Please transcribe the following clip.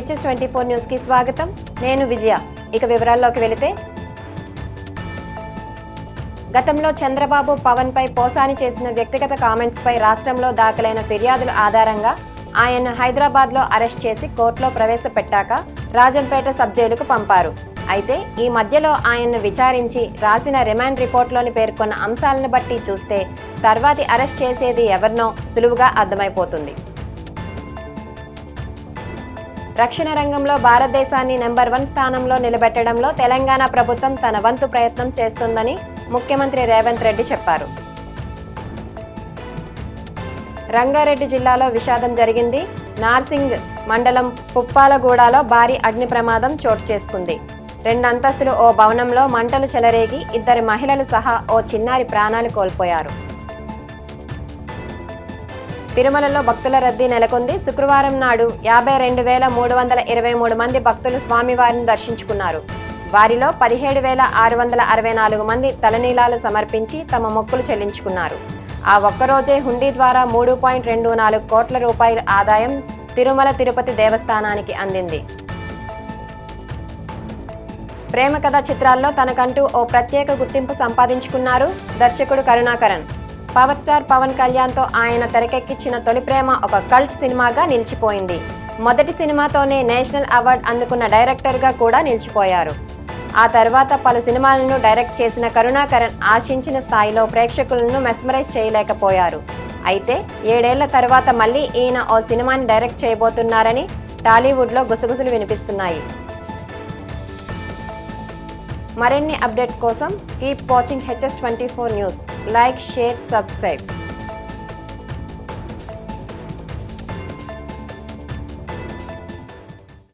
HS24 news కి స్వాగతం. నేను విజయ. ఇక వివరాల్లోకి వెళితే, గతంలో చంద్రబాబు పవన్ పై పోసాని చేసిన వ్యక్తిగత కామెంట్స్ పై రాష్ట్రంలో దాఖలైన ఫిర్యాదుల ఆధారంగా ఆయన్ను హైదరాబాద్లో అరెస్ట్ చేసి కోర్టులో ప్రవేశపెట్టాక రాజంపేట సబ్ జైలుకు పంపారు. అయితే ఈ మధ్యలో ఆయన్ను విచారించి రాసిన రిమాండ్ రిపోర్ట్లోని పేర్కొన్న అంశాలను బట్టి చూస్తే తర్వాతి అరెస్ట్ చేసేది ఎవరినో సులువుగా అర్థమైపోతుంది. రక్షణ రంగంలో భారతదేశాన్ని నెంబర్ 1 స్థానంలో నిలబెట్టడంలో తెలంగాణ ప్రభుత్వం తన వంతు ప్రయత్నం చేస్తుందని ముఖ్యమంత్రి రేవంత్ రెడ్డి చెప్పారు. రంగారెడ్డి జిల్లాలో విషాదం జరిగింది. నార్సింగ్ మండలం పుప్పాలగూడలో భారీ అగ్ని ప్రమాదం చోటు చేసుకుంది. 2 అంతస్తులు ఓ భవనంలో మంటలు చెలరేగి 2 మహిళలు సహా ఓ చిన్నారి ప్రాణాలు కోల్పోయారు. తిరుమలలో భక్తుల రద్దీ నెలకొంది. శుక్రవారం నాడు 52,323 మంది భక్తులు స్వామివారిని దర్శించుకున్నారు. వారిలో 17,664 మంది తలనీలాలు సమర్పించి తమ మొక్కులు చెల్లించుకున్నారు. ఆ ఒక్కరోజే హుండీ ద్వారా 3.24 కోట్ల రూపాయల ఆదాయం తిరుమల తిరుపతి దేవస్థానానికి అందింది. ప్రేమ కథా చిత్రాల్లో తనకంటూ ఓ ప్రత్యేక గుర్తింపు సంపాదించుకున్నారు దర్శకుడు కరుణాకరన్. పవర్ స్టార్ పవన్ కళ్యాణ్తో ఆయన తెరకెక్కించిన తొలి ప్రేమ ఒక కల్ట్ సినిమాగా నిలిచిపోయింది. మొదటి సినిమాతోనే నేషనల్ అవార్డు అందుకున్న డైరెక్టర్గా కూడా నిలిచిపోయారు. ఆ తర్వాత పలు సినిమాలను డైరెక్ట్ చేసిన కరుణాకరన్ ఆశించిన స్థాయిలో ప్రేక్షకులను మెస్మరైజ్ చేయలేకపోయారు. అయితే 7 ఏళ్ల తర్వాత మళ్ళీ ఈయన ఓ సినిమాని డైరెక్ట్ చేయబోతున్నారని టాలీవుడ్లో గుసగుసలు వినిపిస్తున్నాయి. మరిన్ని అప్డేట్ కోసం keep watching HS24 news. Like, share, subscribe.